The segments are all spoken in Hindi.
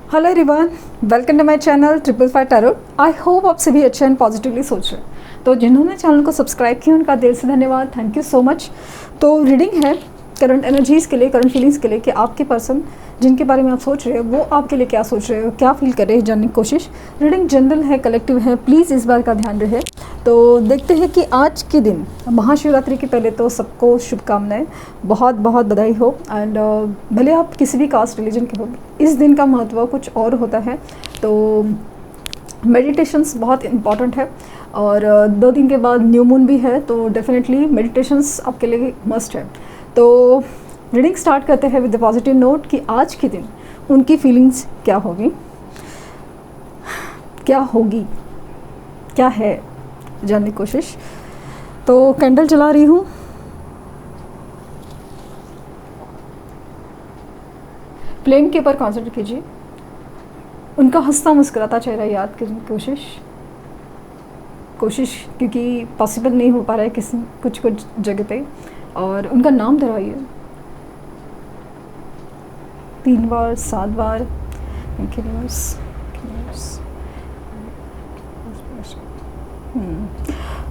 Hello everyone, welcome to my channel 555 tarot. I hope आप सभी अच्छे एंड पॉजिटिवली सोच रहे हैं। तो जिन्होंने चैनल को सब्सक्राइब किया उनका दिल से धन्यवाद, थैंक यू सो मच। तो रीडिंग है करंट एनर्जीज़ के लिए, करंट फीलिंग्स के लिए कि आपके पर्सन जिनके बारे में आप सोच रहे हो वो आपके लिए क्या सोच रहे हो, क्या फील कर रहे हैं, जानने की कोशिश। रीडिंग जनरल है, कलेक्टिव है, प्लीज़ इस बार का ध्यान रहे। तो देखते हैं कि आज के दिन महाशिवरात्रि के पहले तो सबको शुभकामनाएं, बहुत बहुत बधाई हो। एंड भले आप किसी भी कास्ट रिलीजन के हो, इस दिन का महत्व कुछ और होता है। तो मेडिटेशंस बहुत इम्पॉर्टेंट है और 2 दिन के बाद न्यू मून भी है, तो डेफिनेटली मेडिटेशंस आपके लिए मस्ट है। तो रीडिंग स्टार्ट करते हैं विद द पॉजिटिव नोट कि आज के दिन उनकी फीलिंग्स क्या होगी, क्या है, जानने की कोशिश। तो कैंडल जला रही हूँ। फ्लेम के ऊपर कॉन्सेंट्रेट कीजिए, उनका हंसता मुस्कुराता चेहरा याद करने की कोशिश क्योंकि पॉसिबल नहीं हो पा रहा है किसी कुछ जगह पे। और उनका नाम दोहराइए 3 बार 7 बार।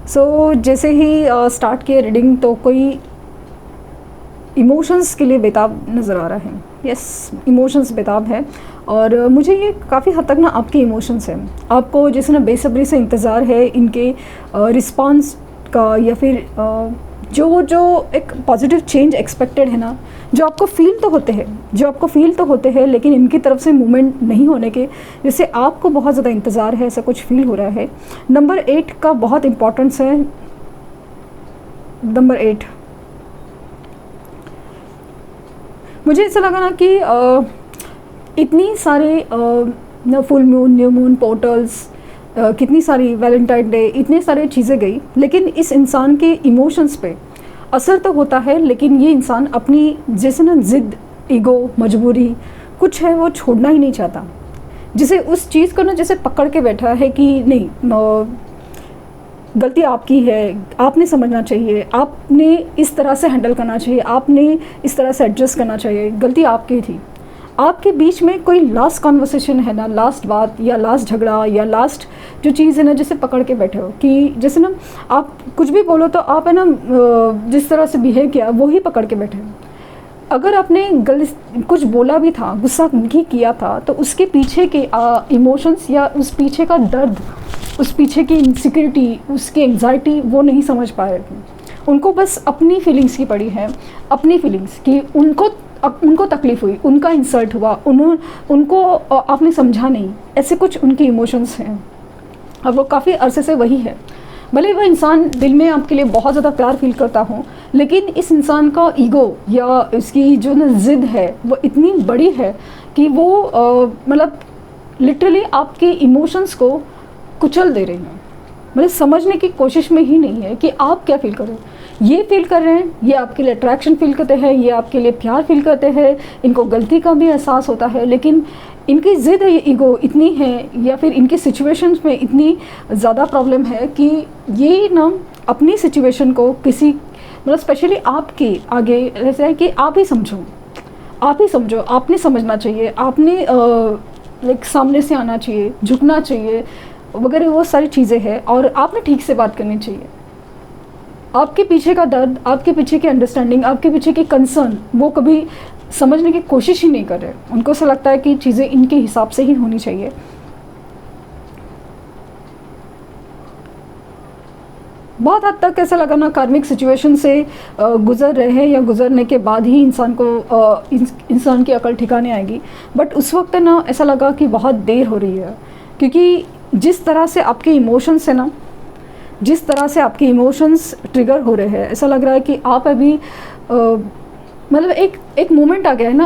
सो जैसे ही स्टार्ट किए रीडिंग तो कोई इमोशंस के लिए बेताब नज़र आ रहा है। यस, इमोशंस बेताब है और मुझे ये काफ़ी हद तक ना आपके इमोशंस हैं। आपको जैसे ना बेसब्री से इंतज़ार है इनके रिस्पांस का, या फिर जो एक पॉजिटिव चेंज एक्सपेक्टेड है ना, जो आपको फील तो होते हैं लेकिन इनकी तरफ से मूवमेंट नहीं होने के, जैसे आपको बहुत ज़्यादा इंतज़ार है, ऐसा कुछ फील हो रहा है। नंबर 8 का बहुत इम्पोर्टेंस है। नंबर 8 मुझे ऐसा लगा ना कि इतनी सारे full moon, new moon, portals, कितनी सारी वैलेंटाइन डे, इतने सारे चीज़ें गई, लेकिन इस इंसान के इमोशंस पे असर तो होता है। लेकिन ये इंसान अपनी जैसे ना ज़िद, ईगो, मजबूरी कुछ है वो छोड़ना ही नहीं चाहता। जिसे उस चीज़ को ना जैसे पकड़ के बैठा है कि नहीं, गलती आपकी है, आपने समझना चाहिए, आपने इस तरह से हैंडल करना चाहिए, आपने इस तरह से एडजस्ट करना चाहिए, गलती आपकी थी। आपके बीच में कोई लास्ट कॉन्वर्सेशन है ना, लास्ट बात या लास्ट झगड़ा या लास्ट जो चीज़ है ना, जैसे पकड़ के बैठे हो कि जैसे ना आप कुछ भी बोलो तो आप है ना जिस तरह से बिहेव किया वो ही पकड़ के बैठे हो। अगर आपने गलत कुछ बोला भी था, गुस्सा भी किया था, तो उसके पीछे के इमोशंस या उस पीछे का दर्द, उस पीछे की इनसिक्योरिटी, उसकी एंग्जाइटी वो नहीं समझ पा रहे थे। उनको बस अपनी फीलिंग्स की पड़ी है, अपनी फीलिंग्स कि उनको तकलीफ़ हुई, उनका इंसल्ट हुआ, उनको आपने समझा नहीं, ऐसे कुछ उनके इमोशंस हैं और वो काफ़ी अरसे से वही है। भले वह इंसान दिल में आपके लिए बहुत ज़्यादा प्यार फील करता हूँ, लेकिन इस इंसान का ईगो या इसकी जो ना ज़िद है वो इतनी बड़ी है कि वो मतलब लिटरली आपके इमोशंस को कुचल दे रही हैं। मतलब समझने की कोशिश में ही नहीं है कि आप क्या फील कर रहे हो। ये फील कर रहे हैं, ये आपके लिए अट्रैक्शन फील करते हैं, ये आपके लिए प्यार फील करते हैं, इनको गलती का भी एहसास होता है, लेकिन इनकी ज़िद है, ईगो इतनी है या फिर इनकी सिचुएशंस में इतनी ज़्यादा प्रॉब्लम है कि ये ना अपनी सिचुएशन को किसी मतलब स्पेशली आपके आगे ऐसा है कि आप ही समझो, आपने समझना चाहिए, आपने लाइक सामने से आना चाहिए, झुकना चाहिए वगैरह, वो सारी चीज़ें हैं और आपने ठीक से बात करनी चाहिए। आपके पीछे का दर्द, आपके पीछे की अंडरस्टैंडिंग, आपके पीछे की कंसर्न वो कभी समझने की कोशिश ही नहीं कर रहे। उनको ऐसा लगता है कि चीज़ें इनके हिसाब से ही होनी चाहिए। बहुत हद तक ऐसा लगा ना कार्मिक सिचुएशन से गुजर रहे हैं या गुजरने के बाद ही इंसान की अकल ठिकाने आएगी। बट उस वक्त ना ऐसा लगा कि बहुत देर हो रही है, क्योंकि जिस तरह से आपके इमोशंस है ना, जिस तरह से आपके इमोशंस ट्रिगर हो रहे हैं, ऐसा लग रहा है कि आप अभी मतलब एक मोमेंट आ गया है ना,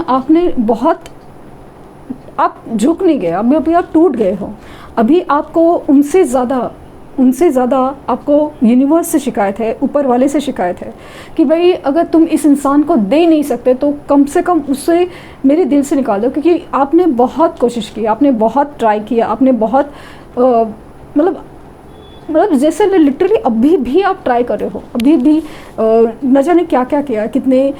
आप झुक नहीं गए, अभी आप टूट गए हो। अभी आपको उनसे ज़्यादा आपको यूनिवर्स से शिकायत है, ऊपर वाले से शिकायत है कि भाई अगर तुम इस इंसान को दे नहीं सकते तो कम से कम उससे मेरे दिल से निकाल दो। क्योंकि आपने बहुत कोशिश की, आपने बहुत ट्राई किया, आपने बहुत मतलब जैसे लिटरली अभी भी आप ट्राई कर रहे हो, अभी भी न जाने क्या क्या किया, कितने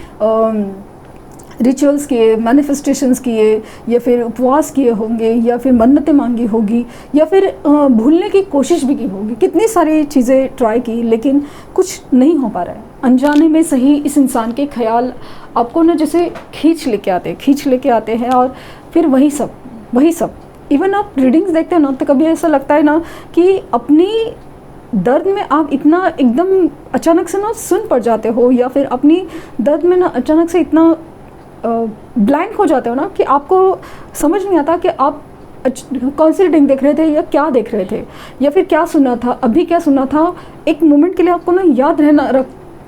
रिचुअल्स किए, मैनिफेस्टेशंस किए, या फिर उपवास किए होंगे, या फिर मन्नतें मांगी होगी, या फिर भूलने की कोशिश भी की होगी, कितनी सारी चीज़ें ट्राई की, लेकिन कुछ नहीं हो पा रहा है। अनजाने में सही इस इंसान के ख्याल आपको ना जैसे खींच लेके आते हैं, और फिर वही सब इवन आप रीडिंग्स देखते हैं ना, तो कभी ऐसा लगता है ना कि अपनी दर्द में आप इतना एकदम अचानक से ना सुन पड़ जाते हो, या फिर अपनी दर्द में ना अचानक से इतना ब्लैंक हो जाते हो ना कि आपको समझ नहीं आता कि आप कौन सी रीडिंग देख रहे थे, या क्या देख रहे थे, या फिर क्या सुना था, अभी क्या सुना था। एक मोमेंट के लिए आपको ना याद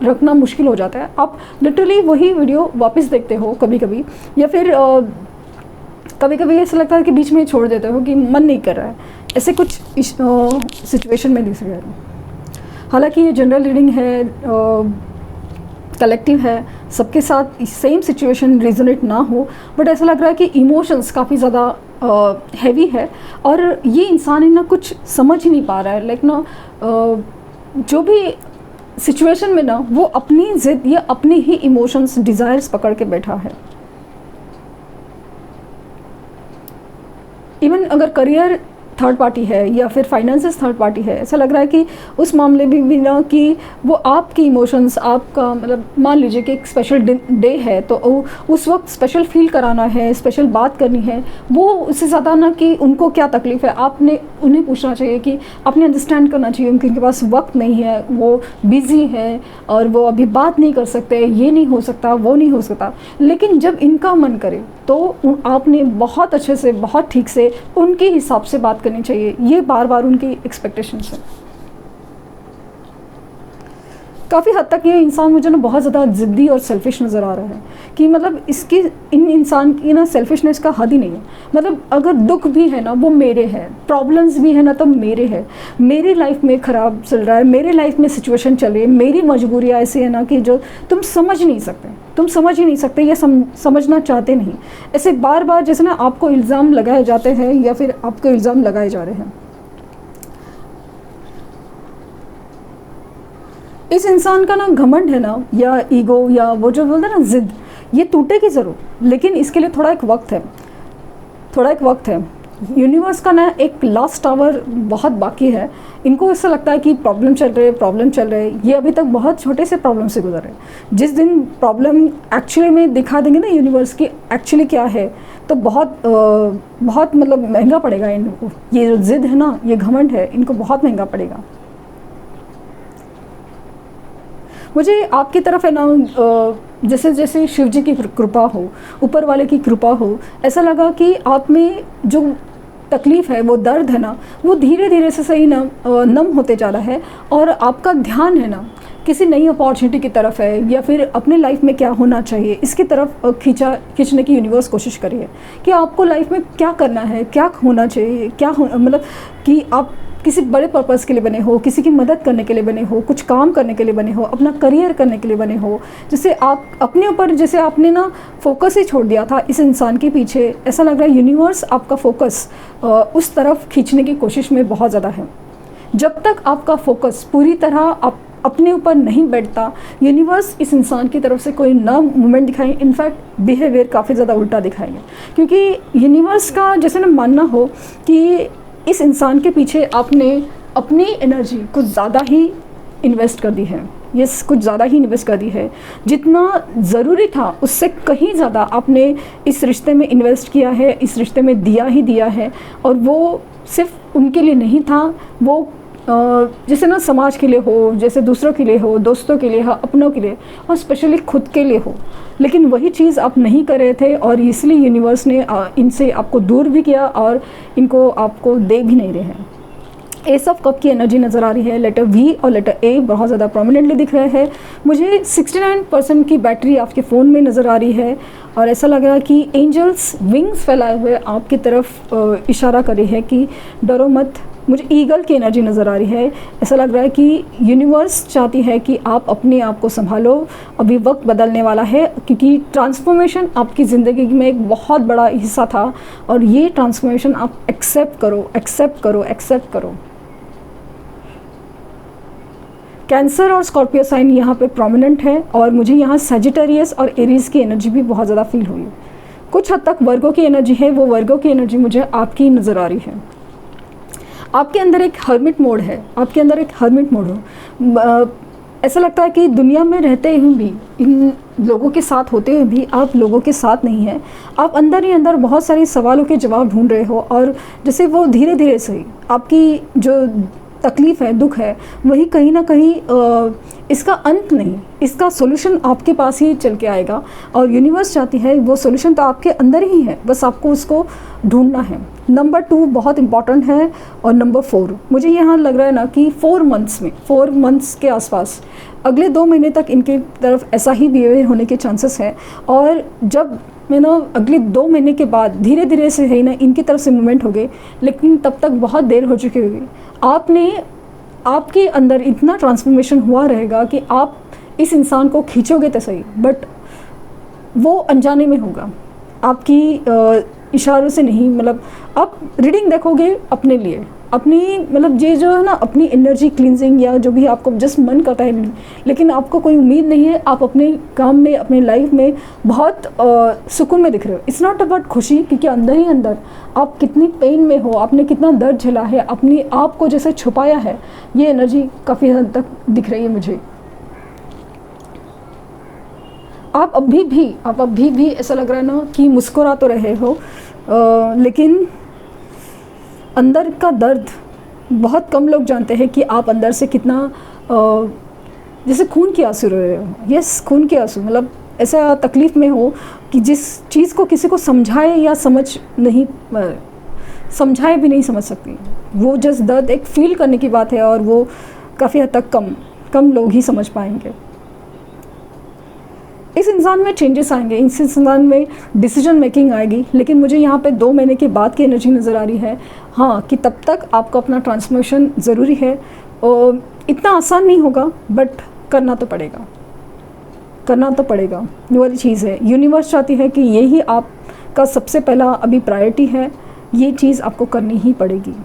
रखना मुश्किल हो जाता है। आप लिटरली वही वीडियो वापस देखते हो कभी कभी, या फिर कभी कभी ऐसा लगता है कि बीच में छोड़ देते हो कि मन नहीं कर रहा है। ऐसे कुछ सिचुएशन में दिख रहा है। हालांकि ये जनरल रीडिंग है, कलेक्टिव है, सबके साथ सेम सिचुएशन रेजोनेट ना हो, बट ऐसा लग रहा है कि इमोशंस काफ़ी ज़्यादा हैवी है, और ये इंसान है ना कुछ समझ ही नहीं पा रहा है। लाइक ना जो भी सिचुएशन में ना वो अपनी ज़िद या अपने ही इमोशंस, डिज़ायर्स पकड़ के बैठा है। इवन अगर करियर थर्ड पार्टी है, या फिर फाइनेंसेस थर्ड पार्टी है, ऐसा लग रहा है कि उस मामले में भी ना कि वो आपकी इमोशंस, आपका मतलब मान लीजिए कि एक स्पेशल डे है, तो उस वक्त स्पेशल फील कराना है, स्पेशल बात करनी है, वो उससे ज़्यादा ना कि उनको क्या तकलीफ़ है, आपने उन्हें पूछना चाहिए कि आपने अंडरस्टैंड करना चाहिए उनके पास वक्त नहीं है, वो बिज़ी है और वो अभी बात नहीं कर सकते, ये नहीं हो सकता, वो नहीं हो सकता। लेकिन जब इनका मन करे तो आपने बहुत अच्छे से, बहुत ठीक से उनके हिसाब से बात करनी चाहिए। ये बार बार उनकी एक्सपेक्टेशंस है। काफ़ी हद तक ये इंसान मुझे ना बहुत ज़्यादा ज़िद्दी और सेल्फिश नज़र आ रहा है, कि मतलब इन इंसान की ना सेल्फिशनेस का हद ही नहीं है। मतलब अगर दुख भी है ना वो मेरे है, प्रॉब्लम्स भी है ना तो मेरे है, मेरी लाइफ में ख़राब चल रहा है, मेरे लाइफ में सिचुएशन चल रही है, मेरी मजबूरियाँ ऐसी है ना कि जो तुम समझ नहीं सकते, या समझना चाहते नहीं। ऐसे बार बार जैसे ना आपको इल्ज़ाम लगाए जाते हैं, या फिर आपको इल्ज़ाम लगाए जा रहे हैं। इस इंसान का ना घमंड है ना, या ईगो, या वो जो बोलते हैं ना ज़िद, ये टूटेगी ज़रूर, लेकिन इसके लिए थोड़ा एक वक्त है। यूनिवर्स का ना एक लास्ट आवर बहुत बाकी है। इनको ऐसा लगता है कि प्रॉब्लम चल रहे, ये अभी तक बहुत छोटे से प्रॉब्लम से गुजर रहे हैं। जिस दिन प्रॉब्लम एक्चुअली में दिखा देंगे ना यूनिवर्स की एक्चुअली क्या है, तो बहुत मतलब महंगा पड़ेगा इनको। ये जो ज़िद है ना, ये घमंड है, इनको बहुत महंगा पड़ेगा। मुझे आपकी तरफ है ना जैसे जैसे शिव जी की कृपा हो, ऊपर वाले की कृपा हो, ऐसा लगा कि आप में जो तकलीफ़ है, वो दर्द है ना, वो धीरे धीरे से सही ना नम होते जा रहा है, और आपका ध्यान है ना किसी नई अपॉर्चुनिटी की तरफ है, या फिर अपने लाइफ में क्या होना चाहिए इसकी तरफ खींचने की यूनिवर्स कोशिश करिए कि आपको लाइफ में क्या करना है, क्या होना चाहिए, मतलब कि आप किसी बड़े पर्पस के लिए बने हो, किसी की मदद करने के लिए बने हो, कुछ काम करने के लिए बने हो, अपना करियर करने के लिए बने हो। जैसे आप अपने ऊपर, जैसे आपने ना फोकस ही छोड़ दिया था इस इंसान के पीछे, ऐसा लग रहा है यूनिवर्स आपका फोकस उस तरफ खींचने की कोशिश में बहुत ज़्यादा है। जब तक आपका फोकस पूरी तरह आप अपने ऊपर नहीं बैठता, यूनिवर्स इस इंसान की तरफ से कोई नया मूवमेंट दिखाएं, इनफैक्ट बिहेवियर काफ़ी ज़्यादा उल्टा दिखाएंगे, क्योंकि यूनिवर्स का जैसे ना मानना हो कि इस इंसान के पीछे आपने अपनी एनर्जी कुछ ज़्यादा ही इन्वेस्ट कर दी है, जितना ज़रूरी था उससे कहीं ज़्यादा आपने इस रिश्ते में इन्वेस्ट किया है, इस रिश्ते में दिया है। और वो सिर्फ उनके लिए नहीं था, वो जैसे ना समाज के लिए हो, जैसे दूसरों के लिए हो, दोस्तों के लिए हो, अपनों के लिए, और स्पेशली खुद के लिए हो। लेकिन वही चीज़ आप नहीं कर रहे थे, और इसलिए यूनिवर्स ने इनसे आपको दूर भी किया, और इनको आपको दे भी नहीं रहे हैं। एस ऑफ कप की एनर्जी नज़र आ रही है, लेटर वी और लेटर ए बहुत ज़्यादा प्रोमिनेंटली दिख रहे हैं। मुझे 69% की बैटरी आपके फ़ोन में नज़र आ रही है, और ऐसा लग रहा है कि एंजल्स विंग्स फैलाए हुए आपकी तरफ इशारा कर रही है कि डरो मत। मुझे ईगल की एनर्जी नज़र आ रही है। ऐसा लग रहा है कि यूनिवर्स चाहती है कि आप अपने आप को संभालो, अभी वक्त बदलने वाला है, क्योंकि ट्रांसफॉर्मेशन आपकी ज़िंदगी में एक बहुत बड़ा हिस्सा था, और ये ट्रांसफॉर्मेशन आप एक्सेप्ट करो। कैंसर और स्कॉर्पियो साइन यहाँ पे प्रोमिनेंट है, और मुझे यहाँ सजिटेरियस और एरीज़ की एनर्जी भी बहुत ज़्यादा फील हुई है। कुछ हद तक वर्गो की एनर्जी है, वो वर्गो की एनर्जी मुझे आपकी नज़र आ रही है। आपके अंदर एक हर्मिट मोड है, आपके अंदर एक हर्मिट मोड हो। ऐसा लगता है कि दुनिया में रहते हुए भी, इन लोगों के साथ होते हुए भी आप लोगों के साथ नहीं हैं। आप अंदर ही अंदर बहुत सारे सवालों के जवाब ढूंढ रहे हो, और जैसे वो धीरे धीरे से आपकी जो तकलीफ़ है, दुख है, वही कहीं ना कहीं इसका अंत नहीं, इसका सॉल्यूशन आपके पास ही चल के आएगा। और यूनिवर्स चाहती है वो सॉल्यूशन तो आपके अंदर ही है, बस आपको उसको ढूंढना है। नंबर 2 बहुत इंपॉर्टेंट है, और नंबर 4 मुझे यहाँ लग रहा है ना कि 4 मंथ्स के आसपास, अगले 2 महीने तक इनके तरफ ऐसा ही बिहेवियर होने के चांसेस है। और जब मैं ना अगले 2 महीने के बाद धीरे धीरे से है ना इनकी तरफ से मूवमेंट हो गए, लेकिन तब तक बहुत देर हो चुकी होगी। आपके अंदर इतना ट्रांसफॉर्मेशन हुआ रहेगा कि आप इस इंसान को खींचोगे तो सही, बट वो अनजाने में होगा, आपकी इशारों से नहीं। मतलब आप रीडिंग देखोगे अपने लिए, अपनी मतलब ये जो है ना अपनी एनर्जी क्लींजिंग या जो भी आपको जस्ट मन करता है, लेकिन आपको कोई उम्मीद नहीं है। आप अपने काम में, अपने लाइफ में बहुत सुकून में दिख रहे हो। इट्स नॉट अबाउट खुशी, क्योंकि अंदर ही अंदर आप कितनी पेन में हो, आपने कितना दर्द झेला है, अपने आप को जैसे छुपाया है, ये एनर्जी काफ़ी हद तक दिख रही है मुझे। आप अभी भी ऐसा लग रहा है ना कि मुस्कुरा तो रहे हो, लेकिन अंदर का दर्द बहुत कम लोग जानते हैं कि आप अंदर से कितना जैसे खून के आंसू रो रहे हो। यस, खून के आंसू, मतलब ऐसा तकलीफ़ में हो कि जिस चीज़ को किसी को समझाए या समझाए भी नहीं समझ सकती। वो जस्ट दर्द एक फील करने की बात है, और वो काफ़ी हद तक कम लोग ही समझ पाएंगे। इस इंसान में चेंजेस आएंगे, इस इंसान में डिसीजन मेकिंग आएगी, लेकिन मुझे यहाँ पे 2 महीने के बाद की एनर्जी नज़र आ रही है। हाँ, कि तब तक आपको अपना ट्रांसफॉर्मेशन ज़रूरी है, और इतना आसान नहीं होगा, बट करना तो पड़ेगा, वो वाली चीज़ है। यूनिवर्स चाहती है कि यही आपका सबसे पहला अभी प्रायोरिटी है, ये चीज़ आपको करनी ही पड़ेगी।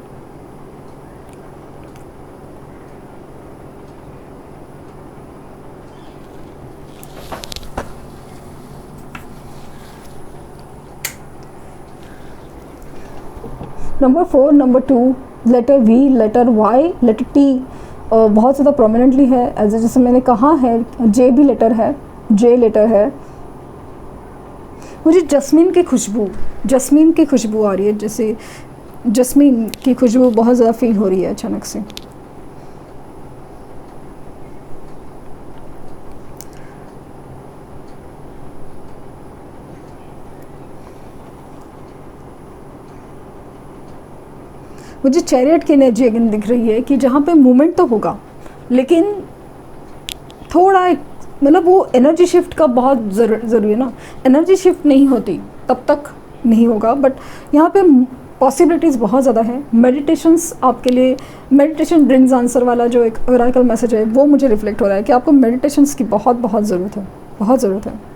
Number 4, number 2, letter V, letter Y, letter T बहुत ज़्यादा प्रोमिनेंटली है। जैसे मैंने कहा है, J भी लेटर है। मुझे जस्मीन की खुशबू आ रही है, जैसे जस्मीन की खुशबू बहुत ज़्यादा फील हो रही है अचानक से। मुझे चैरियट की एनर्जी अगेन दिख रही है कि जहाँ पे मूवमेंट तो होगा, लेकिन थोड़ा मतलब वो एनर्जी शिफ्ट का बहुत ज़रूरी है ना। एनर्जी शिफ्ट नहीं होती तब तक नहीं होगा, बट यहाँ पे पॉसिबिलिटीज़ बहुत ज़्यादा है। मेडिटेशंस आपके लिए, मेडिटेशन ब्रिंग्स आंसर वाला जो एक ओरेकल मैसेज है, वो मुझे रिफ्लेक्ट हो रहा है कि आपको मेडिटेशंस की बहुत ज़रूरत है।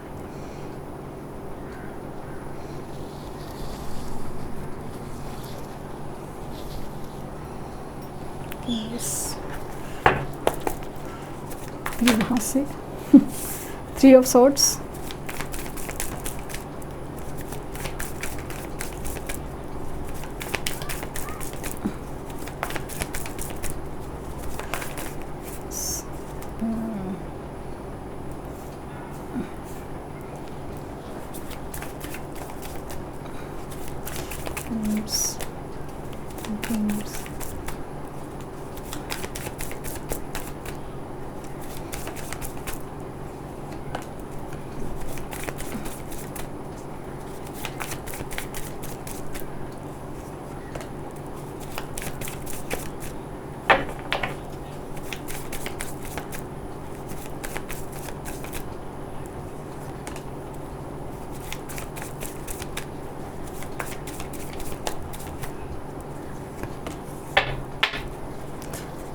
ये यहाँ से 3 of Swords,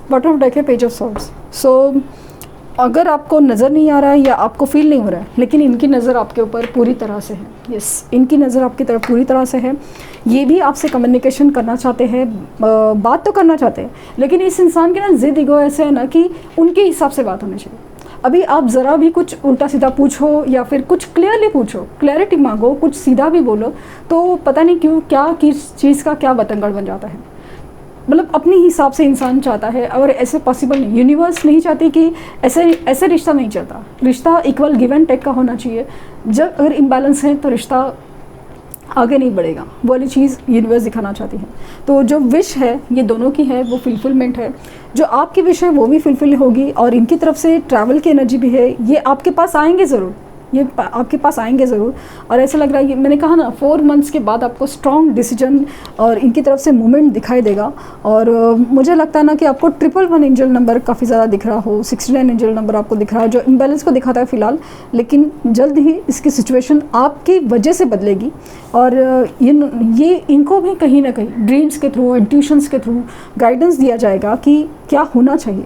bottom of deck है पेज ऑफ सॉर्ड्स। सो अगर आपको नज़र नहीं आ रहा है या आपको फील नहीं हो रहा है, लेकिन इनकी नज़र आपके ऊपर पूरी तरह से है। यस, इनकी नज़र आपकी तरफ पूरी तरह से है। ये भी आपसे कम्युनिकेशन करना चाहते हैं, बात तो करना चाहते हैं, लेकिन इस इंसान के ना ज़िद ईगो ऐसे है ना कि उनके हिसाब से बात होनी चाहिए। अभी आप ज़रा भी कुछ उल्टा सीधा पूछो या फिर कुछ क्लियरली पूछो, क्लैरिटी मांगो, कुछ सीधा भी बोलो, तो पता नहीं क्यों क्या किस चीज़ का क्या बतंगड़ बन जाता है। मतलब अपने हिसाब से इंसान चाहता है, और ऐसे पॉसिबल नहीं, यूनिवर्स नहीं चाहती कि ऐसे रिश्ता नहीं चलता। रिश्ता इक्वल गिव एंड टेक का होना चाहिए। जब अगर इम्बैलेंस है तो रिश्ता आगे नहीं बढ़ेगा, वो वाली चीज़ यूनिवर्स दिखाना चाहती है। तो जो विश है ये दोनों की है, वो फुलफिलमेंट है। जो आपकी विश है वो भी फुलफिल होगी, और इनकी तरफ से ट्रैवल की एनर्जी भी है। ये आपके पास आएंगे ज़रूर, ये आपके पास आएंगे ज़रूर। और ऐसा लग रहा है, ये मैंने कहा ना 4 मंथ्स के बाद आपको स्ट्रॉन्ग डिसीजन और इनकी तरफ से मूवमेंट दिखाई देगा। और मुझे लगता है ना कि आपको 111 एंजल नंबर काफ़ी ज़्यादा दिख रहा हो, 69 एंजल नंबर आपको दिख रहा है, जो इम्बैलेंस को दिखाता है फ़िलहाल। लेकिन जल्द ही इसकी सिचुएशन आपकी वजह से बदलेगी, और ये इनको भी कहीं ना कहीं ड्रीम्स के थ्रू, इंट्यूशंस के थ्रू गाइडेंस दिया जाएगा कि क्या होना चाहिए।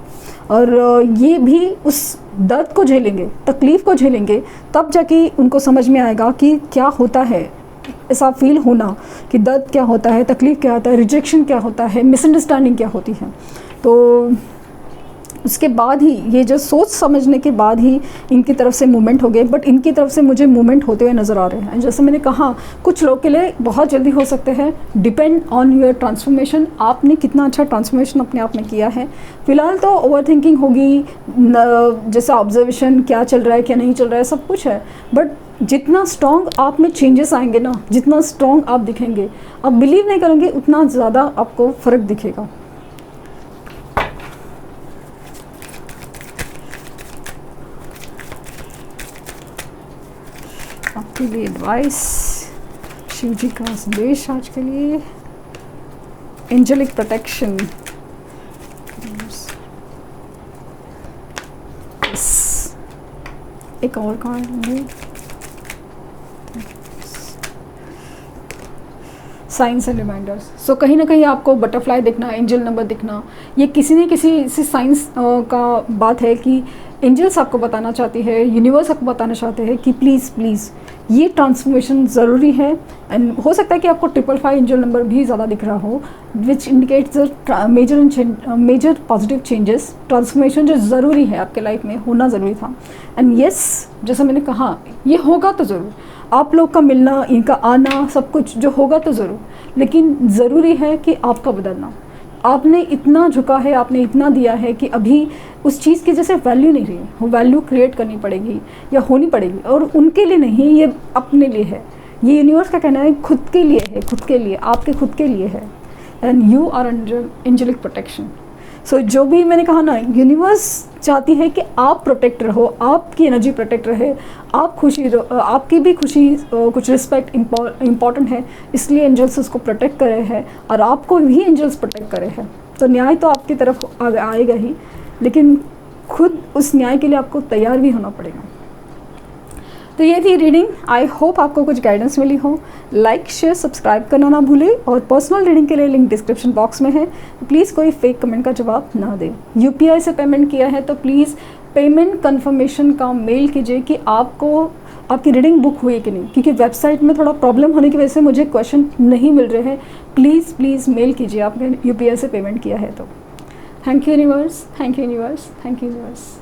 और ये भी उस दर्द को झेलेंगे, तकलीफ़ को झेलेंगे, तब जाके उनको समझ में आएगा कि क्या होता है ऐसा फील होना, कि दर्द क्या होता है, तकलीफ़ क्या होता है, रिजेक्शन क्या होता है, मिसअंडरस्टैंडिंग क्या होती है। तो उसके बाद ही, ये जो सोच समझने के बाद ही इनकी तरफ से मूवमेंट हो गए। बट इनकी तरफ से मुझे मूवमेंट होते हुए नज़र आ रहे हैं। जैसे मैंने कहा, कुछ लोग के लिए बहुत जल्दी हो सकते हैं, डिपेंड ऑन योर ट्रांसफॉर्मेशन। आपने कितना अच्छा ट्रांसफॉर्मेशन अपने आप में किया है। फ़िलहाल तो ओवर थिंकिंग होगी, जैसे ऑब्जर्वेशन, क्या चल रहा है क्या नहीं चल रहा है, सब कुछ है। बट जितना स्ट्रॉन्ग आप में चेंजेस आएंगे ना, जितना स्ट्रॉन्ग आप दिखेंगे, आप बिलीव नहीं करेंगे उतना ज़्यादा आपको फ़र्क दिखेगा। आपके लिए एडवाइस, शिव जी का संदेश आज के लिए, एंजेलिक प्रोटेक्शन। एक और कार्ड लेंगे, साइंस एंड रिमाइंडर्स। सो कहीं ना कहीं आपको बटरफ्लाई दिखना, एंजल नंबर दिखना, ये किसी न किसी से साइंस का बात है कि एंजल्स आपको बताना चाहती है, यूनिवर्स आपको बताना चाहते हैं कि प्लीज़ प्लीज़ ये ट्रांसफॉर्मेशन ज़रूरी है। एंड हो सकता है कि आपको 555 एंजल नंबर भी ज़्यादा दिख रहा हो, which indicates major positive changes, transformation जो ज़रूरी है आपके लाइफ में, होना ज़रूरी था। एंड यस, जैसा मैंने कहा, ये होगा तो ज़रूर। आप लोग का मिलना, इनका आना, सब कुछ जो होगा तो ज़रूर, लेकिन ज़रूरी है कि आपका बदलना। आपने इतना झुका है, आपने इतना दिया है कि अभी उस चीज़ की जैसे वैल्यू नहीं रही, वो वैल्यू क्रिएट करनी पड़ेगी या होनी पड़ेगी। और उनके लिए नहीं, ये अपने लिए है। ये यूनिवर्स का कहना है खुद के लिए है, खुद के लिए, आपके खुद के लिए है। And you are under angelic protection. So जो भी मैंने कहा ना, यूनिवर्स चाहती है कि आप प्रोटेक्ट रहो, आपकी एनर्जी प्रोटेक्ट रहे, आप खुशी रहो, आपकी भी खुशी, कुछ रिस्पेक्ट इम्पॉर्टेंट है, इसलिए एंजल्स उसको प्रोटेक्ट करे हैं, और आपको भी एंजल्स प्रोटेक्ट करे हैं। तो न्याय तो आपकी तरफ आएगा ही, लेकिन खुद उस न्याय के लिए आपको तैयार भी होना पड़ेगा। तो ये थी रीडिंग। आई होप आपको कुछ गाइडेंस मिली हो। लाइक, शेयर, सब्सक्राइब करना ना भूलें, और पर्सनल रीडिंग के लिए लिंक डिस्क्रिप्शन बॉक्स में है। प्लीज़ कोई फेक कमेंट का जवाब ना दें। यूपीआई से पेमेंट किया है तो प्लीज़ पेमेंट कंफर्मेशन का मेल कीजिए कि आपको आपकी रीडिंग बुक हुई कि नहीं, क्योंकि वेबसाइट में थोड़ा प्रॉब्लम होने की वजह से मुझे क्वेश्चन नहीं मिल रहे हैं। प्लीज़ मेल कीजिए आपने यूपीआई से पेमेंट किया है तो। Thank you universe, thank you universe, thank you universe.